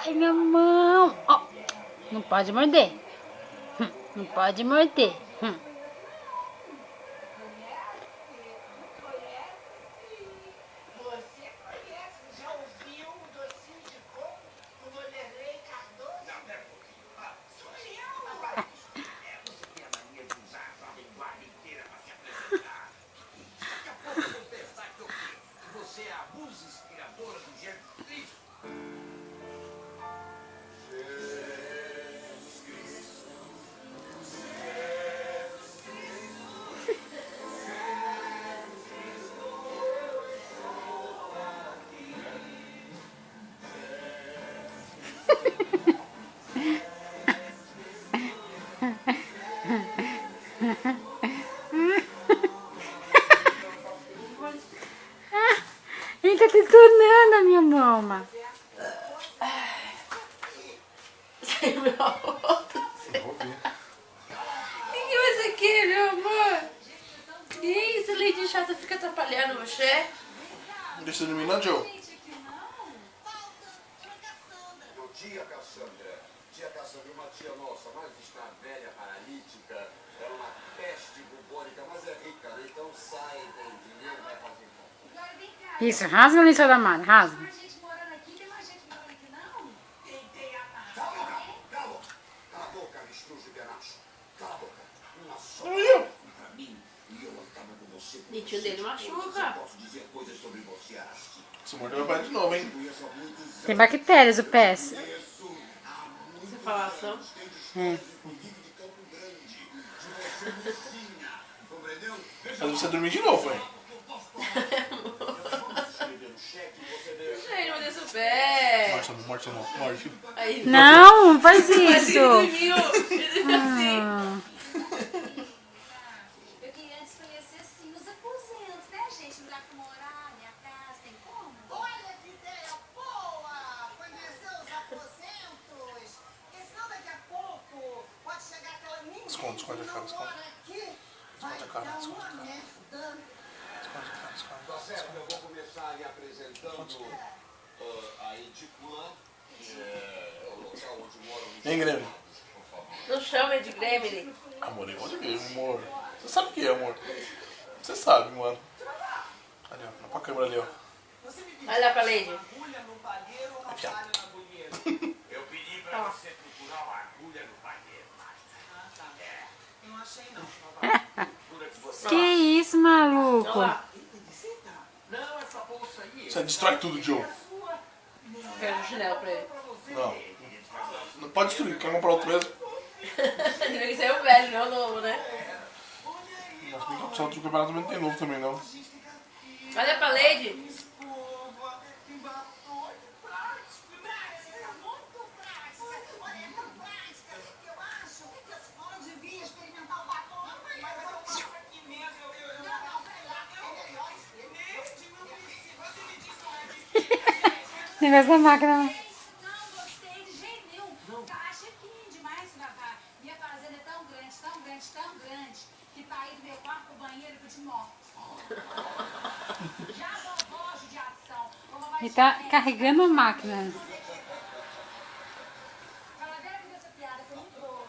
Ai, minha mão. Ó, não pode morder. Não pode morder. Ele tá detonando a minha mama. Sem meu amor. O que você quer, meu amor? Que isso, leite chata fica atrapalhando você? Deixa eu dormir, não, Joe? Tia Cassandra. Tia Cassandra, uma tia nossa, mas está velha, paralítica, é uma peste bubônica, mas é rica, né? Então sai, tem dinheiro, vai fazer compra. Isso, rasga no lição da Mara, rasga. Cala a boca, avestruz de penacho. Cala a boca. Uma só pra mim. E eu acabo com você. E tio dele machuca. Posso dizer coisas sobre você, Arasti. Se morder vai de novo, hein? Conheço há muitos anos. Tem bactérias o pé. Você Falação. É. Mas você dormir de novo, hein? Ai, não desce o pé. Morte não. Morte. Aí, Não, faz mas ele isso. dormiu. Ele dormiu assim. Ah. Eu queria antes conhecer assim os aposentos, né, gente? Lugar pra morar, minha casa, tem como? Olha que ideia boa! Conhecer os aposentos! Porque senão daqui a pouco pode chegar aquela menina Esconde a cara, que não mora aqui. Vai Esconde a cara, dar esconde a uma cara. merda. Tá certo, eu vou começar lhe apresentando a Ediplan, que é o local onde moram os Hein, Grêmio? por favor. Não chama de Gremlin. Amor, igual de mesmo, amor. Você sabe o que é, amor? Você sabe, mano. Ali, ó. Vai pra câmera ali, ó. Olha lá pra Lady. Vai, fiado. Eu pedi pra você procurar uma agulha no banheiro, Não achei não. Procura que você... Que isso, maluco? Olha lá. Não, essa bolsa aí... Você destrói tudo, Joe. Quero um chinelo pra ele. Não. Não pode destruir. Quer comprar outro mesmo? Ele saiu velho, não novo, né? Nossa, nem que o outro campeonato também não tem novo também, não. Olha pra Lady. Escova, batom, prática, muito prática. Olha, é tão prática que eu acho que a senhora devia experimentar o batom. Mas eu faço aqui mesmo. Não, peraí lá. É melhor experimente. Não precisa. Você me disse lá. Negócio da máquina. Não gostei de jeito nenhum. Tá chiquinho demais, Vavá. Minha fazenda é tão grande, tão grande, tão grande, que tá aí do meu quarto pro banheiro que eu te mostro. Já vovó de ação. Vovó vai Ele te tá ver. carregando a máquina. Fala, deve que essa piada foi muito boa.